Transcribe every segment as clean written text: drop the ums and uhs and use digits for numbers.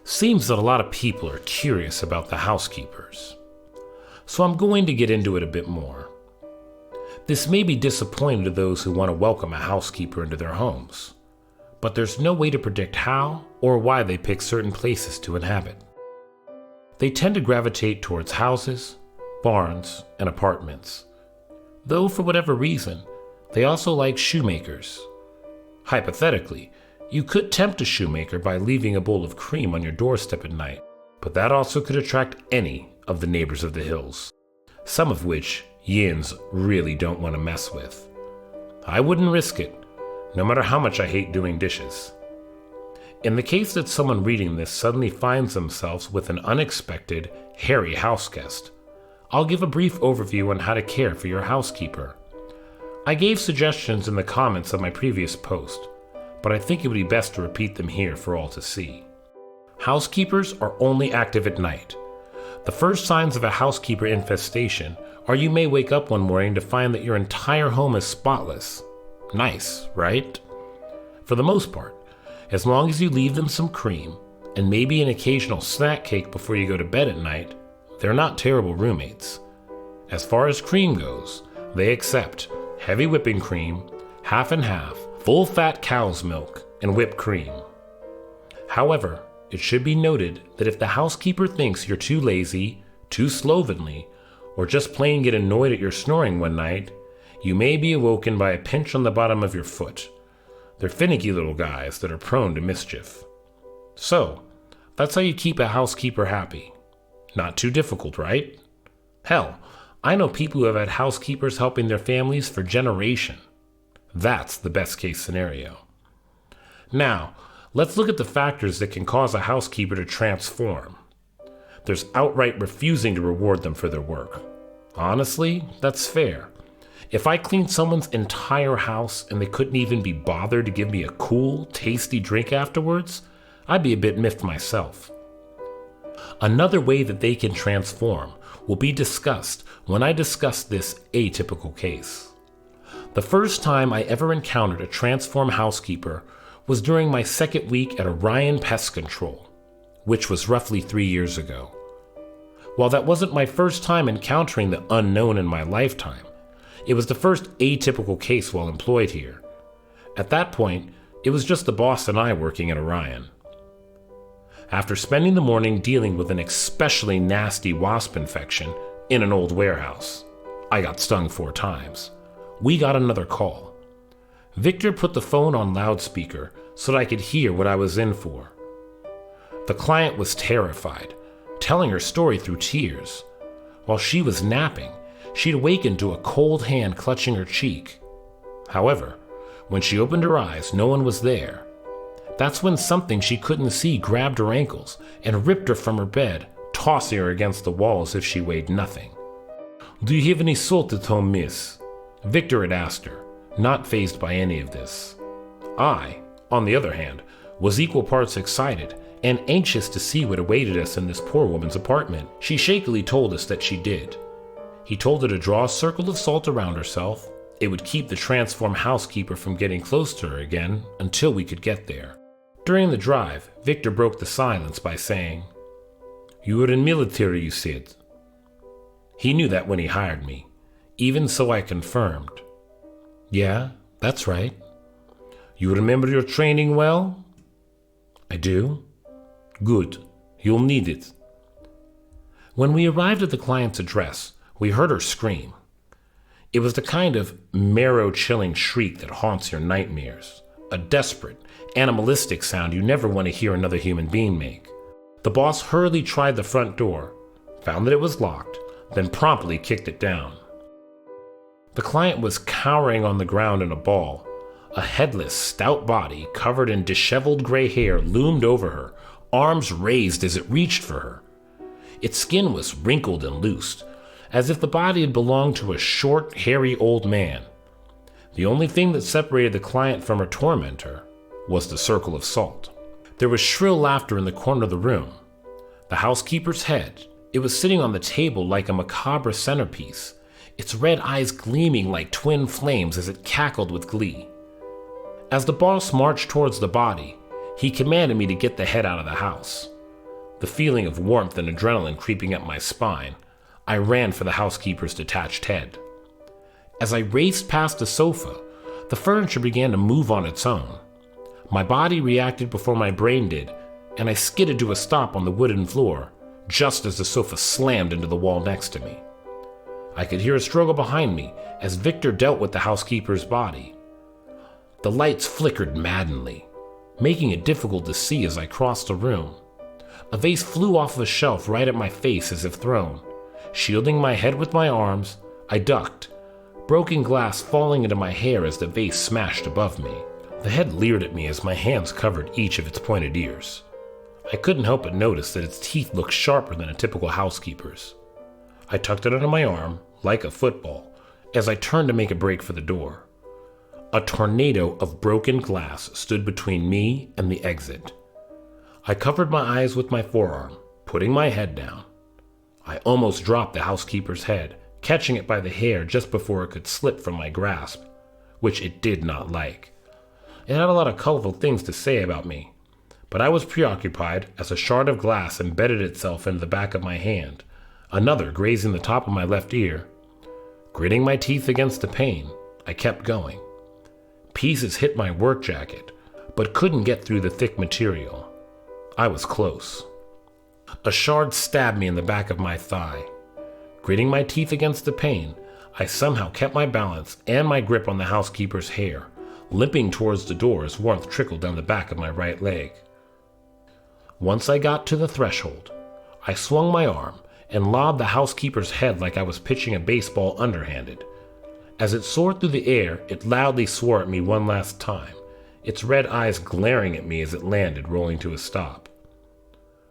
Seems that a lot of people are curious about the housekeepers, so I'm going to get into it a bit more. This may be disappointing to those who want to welcome a housekeeper into their homes, but there's no way to predict how or why they pick certain places to inhabit. They tend to gravitate towards houses, barns, and apartments, though for whatever reason, they also like shoemakers. Hypothetically, you could tempt a shoemaker by leaving a bowl of cream on your doorstep at night, but that also could attract any of the neighbors of the hills, some of which yins really don't want to mess with. I wouldn't risk it, no matter how much I hate doing dishes. In the case that someone reading this suddenly finds themselves with an unexpected, hairy houseguest, I'll give a brief overview on how to care for your housekeeper. I gave suggestions in the comments of my previous post, but I think it would be best to repeat them here for all to see. Housekeepers are only active at night. The first signs of a housekeeper infestation are you may wake up one morning to find that your entire home is spotless. Nice, right? For the most part, as long as you leave them some cream and maybe an occasional snack cake before you go to bed at night, they're not terrible roommates. As far as cream goes, they accept heavy whipping cream, half and half, full-fat cow's milk, and whipped cream. However, it should be noted that if the housekeeper thinks you're too lazy, too slovenly, or just plain get annoyed at your snoring one night, you may be awoken by a pinch on the bottom of your foot. They're finicky little guys that are prone to mischief. So, that's how you keep a housekeeper happy. Not too difficult, right? Hell, I know people who have had housekeepers helping their families for generations. That's the best case scenario. Now, let's look at the factors that can cause a housekeeper to transform. There's outright refusing to reward them for their work. Honestly, that's fair. If I cleaned someone's entire house and they couldn't even be bothered to give me a cool, tasty drink afterwards, I'd be a bit miffed myself. Another way that they can transform will be discussed when I discuss this atypical case. The first time I ever encountered a transform housekeeper was during my second week at Orion Pest Control, which was roughly 3 years ago. While that wasn't my first time encountering the unknown in my lifetime, it was the first atypical case while employed here. At that point, it was just the boss and I working at Orion. After spending the morning dealing with an especially nasty wasp infection in an old warehouse, I got stung 4 times. We got another call. Victor put the phone on loudspeaker so that I could hear what I was in for. The client was terrified, telling her story through tears. While she was napping, she'd awakened to a cold hand clutching her cheek. However, when she opened her eyes, no one was there. That's when something she couldn't see grabbed her ankles and ripped her from her bed, tossing her against the wall as if she weighed nothing. "Do you have any salt at home, miss?" Victor had asked her, not fazed by any of this. I, on the other hand, was equal parts excited and anxious to see what awaited us in this poor woman's apartment. She shakily told us that she did. He told her to draw a circle of salt around herself. It would keep the transform housekeeper from getting close to her again until we could get there. During the drive, Victor broke the silence by saying, "You were in military, you said." He knew that when he hired me. Even so, I confirmed. "Yeah, that's right." "You remember your training well?" "I do." "Good. You'll need it." When we arrived at the client's address, we heard her scream. It was the kind of marrow-chilling shriek that haunts your nightmares, a desperate, animalistic sound you never want to hear another human being make. The boss hurriedly tried the front door, found that it was locked, then promptly kicked it down. The client was cowering on the ground in a ball. A headless, stout body covered in disheveled gray hair loomed over her, arms raised as it reached for her. Its skin was wrinkled and loosed, as if the body had belonged to a short, hairy old man. The only thing that separated the client from her tormentor was the circle of salt. There was shrill laughter in the corner of the room. The housekeeper's head, it was sitting on the table like a macabre centerpiece, its red eyes gleaming like twin flames as it cackled with glee. As the boss marched towards the body, he commanded me to get the head out of the house. the feeling of warmth and adrenaline creeping up my spine, I ran for the housekeeper's detached head. As I raced past the sofa, the furniture began to move on its own. My body reacted before my brain did, and I skidded to a stop on the wooden floor, just as the sofa slammed into the wall next to me. I could hear a struggle behind me as Victor dealt with the housekeeper's body. The lights flickered maddeningly, making it difficult to see as I crossed the room. A vase flew off a shelf right at my face as if thrown. Shielding my head with my arms, I ducked, broken glass falling into my hair as the vase smashed above me. The head leered at me as my hands covered each of its pointed ears. I couldn't help but notice that its teeth looked sharper than a typical housekeeper's. I tucked it under my arm, like a football, as I turned to make a break for the door. A tornado of broken glass stood between me and the exit. I covered my eyes with my forearm, putting my head down. I almost dropped the housekeeper's head, catching it by the hair just before it could slip from my grasp, which it did not like. It had a lot of colorful things to say about me, but I was preoccupied as a shard of glass embedded itself into the back of my hand, another grazing the top of my left ear. Gritting my teeth against the pain, I kept going. Pieces hit my work jacket, but couldn't get through the thick material. I was close. A shard stabbed me in the back of my thigh. Gritting my teeth against the pain, I somehow kept my balance and my grip on the housekeeper's hair, limping towards the door as warmth trickled down the back of my right leg. Once I got to the threshold, I swung my arm and lobbed the housekeeper's head like I was pitching a baseball underhanded. As it soared through the air, it loudly swore at me one last time, its red eyes glaring at me as it landed, rolling to a stop.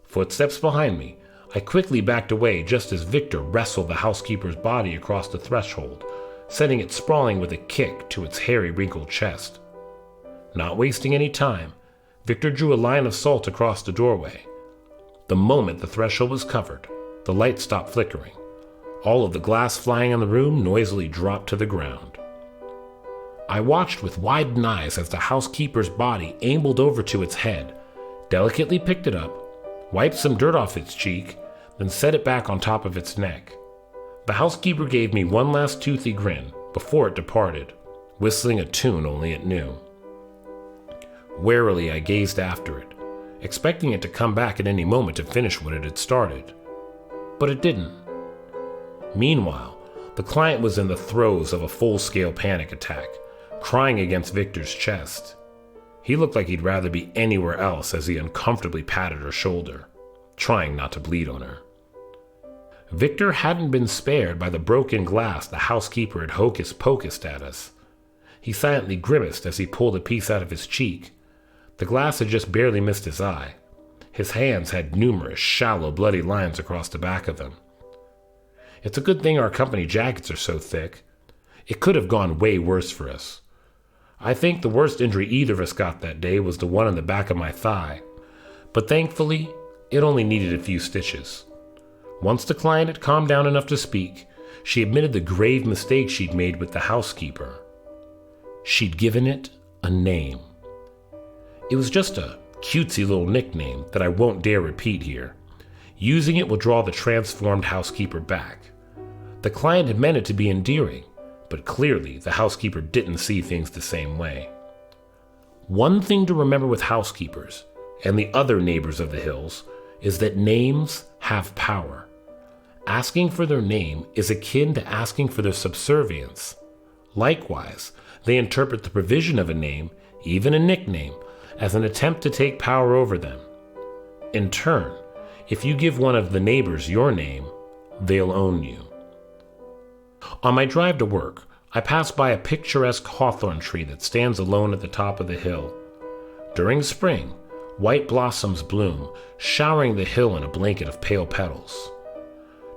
Footsteps behind me, I quickly backed away just as Victor wrestled the housekeeper's body across the threshold, sending it sprawling with a kick to its hairy, wrinkled chest. Not wasting any time, Victor drew a line of salt across the doorway. The moment the threshold was covered, the light stopped flickering. All of the glass flying in the room noisily dropped to the ground. I watched with widened eyes as the housekeeper's body ambled over to its head, delicately picked it up, wiped some dirt off its cheek, then set it back on top of its neck. The housekeeper gave me one last toothy grin before it departed, whistling a tune only it knew. Warily I gazed after it, expecting it to come back at any moment to finish what it had started. But it didn't. Meanwhile, the client was in the throes of a full-scale panic attack, crying against Victor's chest. He looked like he'd rather be anywhere else as he uncomfortably patted her shoulder, trying not to bleed on her. Victor hadn't been spared by the broken glass the housekeeper had hocus-pocused at us. He silently grimaced as he pulled a piece out of his cheek. The glass had just barely missed his eye. His hands had numerous shallow, bloody lines across the back of them. It's a good thing our company jackets are so thick. It could have gone way worse for us. I think the worst injury either of us got that day was the one in the back of my thigh, but thankfully, it only needed a few stitches. Once the client had calmed down enough to speak, she admitted the grave mistake she'd made with the housekeeper. She'd given it a name. It was just a cutesy little nickname that I won't dare repeat here. Using it will draw the transformed housekeeper back. The client had meant it to be endearing, but clearly the housekeeper didn't see things the same way. One thing to remember with housekeepers and the other neighbors of the hills is that names have power. Asking for their name is akin to asking for their subservience. Likewise, they interpret the provision of a name, even a nickname, as an attempt to take power over them. In turn, if you give one of the neighbors your name, they'll own you. On my drive to work, I passed by a picturesque hawthorn tree that stands alone at the top of the hill. During spring, white blossoms bloom, showering the hill in a blanket of pale petals.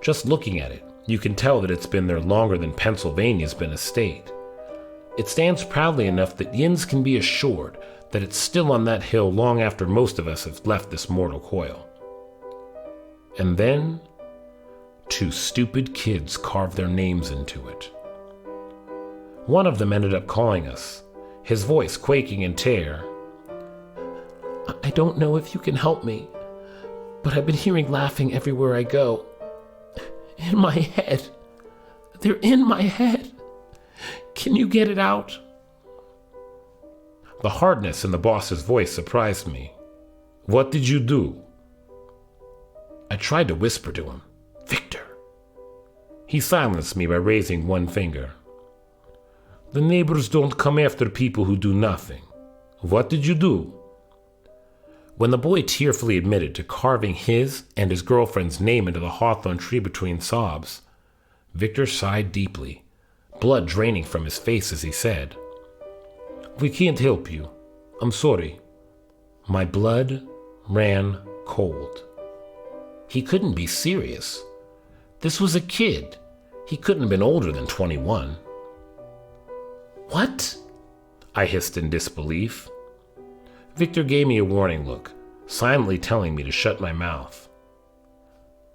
Just looking at it, you can tell that it's been there longer than Pennsylvania's been a state. It stands proudly enough that Yins can be assured that it's still on that hill long after most of us have left this mortal coil. And then, 2 stupid kids carved their names into it. One of them ended up calling us, his voice quaking in terror. "I don't know if you can help me, but I've been hearing laughing everywhere I go. In my head. They're in my head. Can you get it out?" The hardness in the boss's voice surprised me. "What did you do?" I tried to whisper to him, "Victor." He silenced me by raising one finger. "The neighbors don't come after people who do nothing. What did you do?" When the boy tearfully admitted to carving his and his girlfriend's name into the hawthorn tree between sobs, Victor sighed deeply, blood draining from his face as he said, "We can't help you. I'm sorry." My blood ran cold. He couldn't be serious. This was a kid. He couldn't have been older than 21. "What?" I hissed in disbelief. Victor gave me a warning look, silently telling me to shut my mouth.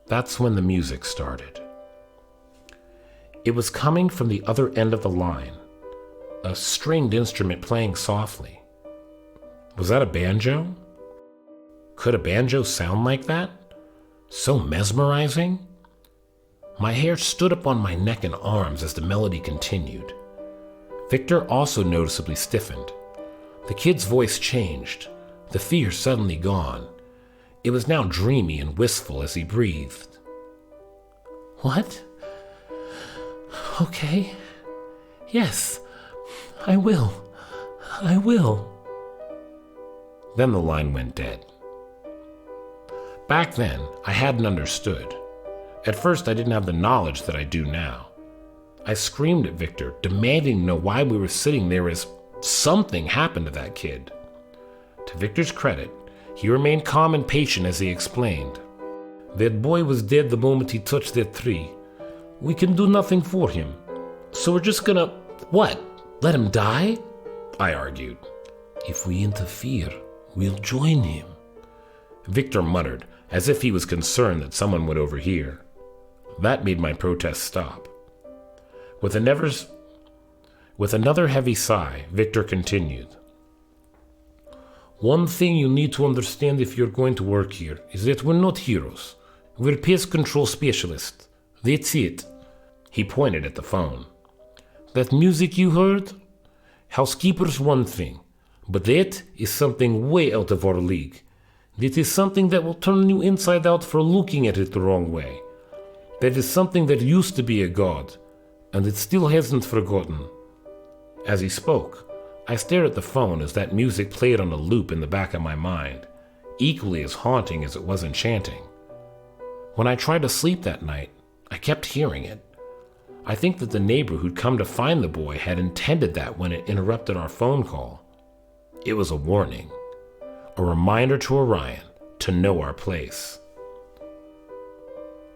That's when the music started. It was coming from the other end of the line, a stringed instrument playing softly. Was that a banjo? Could a banjo sound like that? So mesmerizing? My hair stood up on my neck and arms as the melody continued. Victor also noticeably stiffened. The kid's voice changed, the fear suddenly gone. It was now dreamy and wistful as he breathed. "What? Okay. Yes, I will. I will." Then the line went dead. Back then, I hadn't understood. At first, I didn't have the knowledge that I do now. I screamed at Victor, demanding to know why we were sitting there as something happened to that kid. To Victor's credit, he remained calm and patient as he explained. "That boy was dead the moment he touched that tree. We can do nothing for him. So we're just gonna, what, let him die?" I argued. "If we interfere, we'll join him," Victor muttered, as if he was concerned that someone would overhear. That made my protest stop. With another heavy sigh, Victor continued. "One thing you need to understand if you're going to work here is that we're not heroes. We're pest control specialists. That's it." He pointed at the phone. "That music you heard? Housekeepers one thing, but that is something way out of our league. That is something that will turn you inside out for looking at it the wrong way. That is something that used to be a god, and it still hasn't forgotten." As he spoke, I stared at the phone as that music played on a loop in the back of my mind, equally as haunting as it was enchanting. When I tried to sleep that night, I kept hearing it. I think that the neighbor who'd come to find the boy had intended that when it interrupted our phone call. It was a warning, a reminder to Orion to know our place.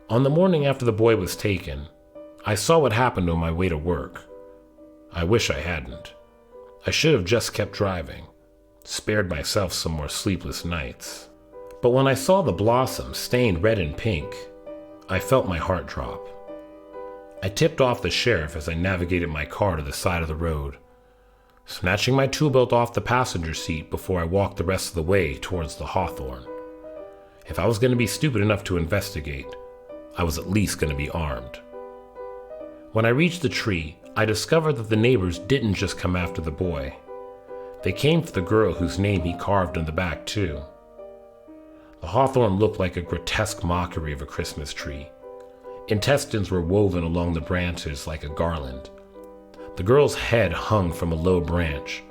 On the morning after the boy was taken, I saw what happened on my way to work. I wish I hadn't. I should have just kept driving, spared myself some more sleepless nights. But when I saw the blossoms stained red and pink, I felt my heart drop. I tipped off the sheriff as I navigated my car to the side of the road, snatching my tool belt off the passenger seat before I walked the rest of the way towards the hawthorn. If I was going to be stupid enough to investigate, I was at least going to be armed. When I reached the tree, I discovered that the neighbors didn't just come after the boy. They came for the girl whose name he carved in the back, too. The hawthorn looked like a grotesque mockery of a Christmas tree. Intestines were woven along the branches like a garland. The girl's head hung from a low branch,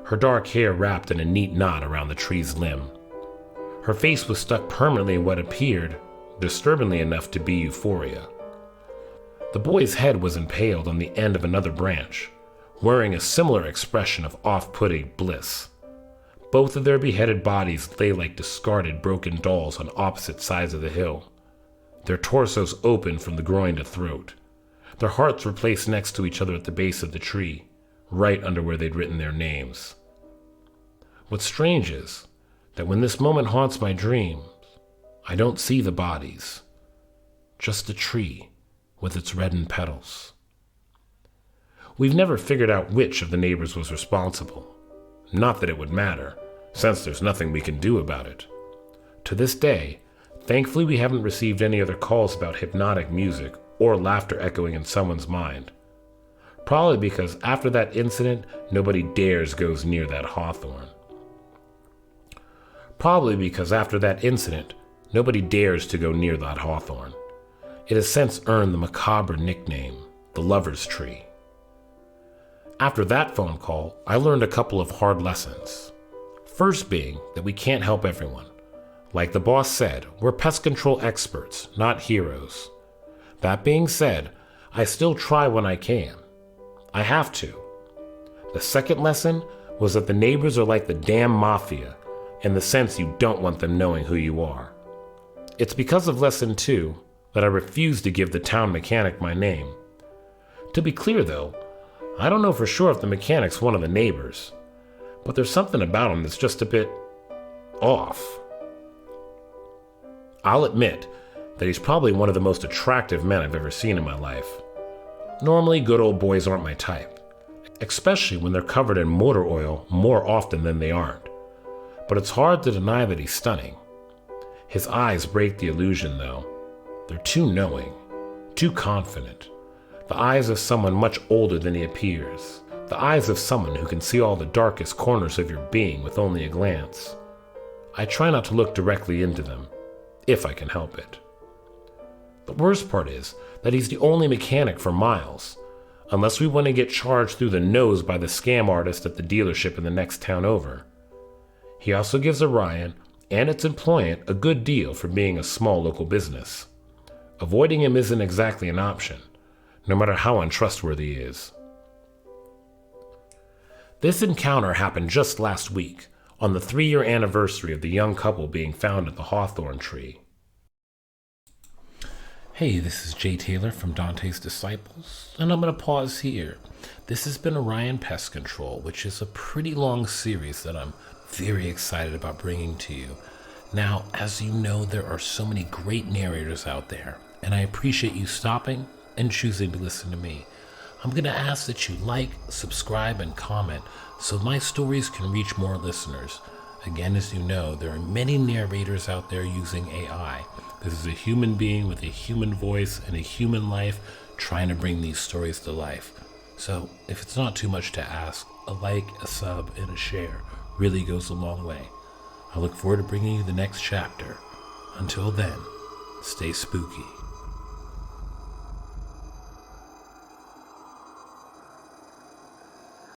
her dark hair wrapped in a neat knot around the tree's limb. Her face was stuck permanently in what appeared, disturbingly enough, to be euphoria. The boy's head was impaled on the end of another branch, wearing a similar expression of off-putting bliss. Both of their beheaded bodies lay like discarded broken dolls on opposite sides of the hill, their torsos open from the groin to throat. Their hearts were placed next to each other at the base of the tree, right under where they'd written their names. What's strange is that when this moment haunts my dreams, I don't see the bodies, just the tree with its reddened petals. We've never figured out which of the neighbors was responsible. Not that it would matter, since there's nothing we can do about it. To this day, Thankfully, we haven't received any other calls about hypnotic music or laughter echoing in someone's mind. Probably because after that incident, nobody dares goes near that hawthorn. Probably because after that incident, nobody dares to go near that hawthorn. It has since earned the macabre nickname, the Lover's Tree. After that phone call, I learned a couple of hard lessons. First being that we can't help everyone. Like the boss said, we're pest control experts, not heroes. That being said, I still try when I can. I have to. The second lesson was that the neighbors are like the damn mafia, in the sense you don't want them knowing who you are. It's because of lesson 2 that I refuse to give the town mechanic my name. To be clear though, I don't know for sure if the mechanic's one of the neighbors, but there's something about him that's just a bit off. I'll admit that he's probably one of the most attractive men I've ever seen in my life. Normally, good old boys aren't my type, especially when they're covered in motor oil more often than they aren't. But it's hard to deny that he's stunning. His eyes break the illusion, though. They're too knowing, too confident. The eyes of someone much older than he appears. The eyes of someone who can see all the darkest corners of your being with only a glance. I try not to look directly into them, if I can help it. The worst part is that he's the only mechanic for miles, unless we want to get charged through the nose by the scam artist at the dealership in the next town over. He also gives Orion and its employant a good deal for being a small local business. Avoiding him isn't exactly an option, no matter how untrustworthy he is. This encounter happened just last week, on the 3-year anniversary of the young couple being found at the hawthorn tree. Hey, this is Jay Taylor from Dante's Disciples, and I'm going to pause here. This has been Orion Pest Control, which is a pretty long series that I'm very excited about bringing to you. Now, as you know, there are so many great narrators out there, and I appreciate you stopping and choosing to listen to me. I'm going to ask that you like, subscribe, and comment so my stories can reach more listeners. Again, as you know, there are many narrators out there using AI. This is a human being with a human voice and a human life trying to bring these stories to life. So, if it's not too much to ask, a like, a sub, and a share really goes a long way. I look forward to bringing you the next chapter. Until then, stay spooky.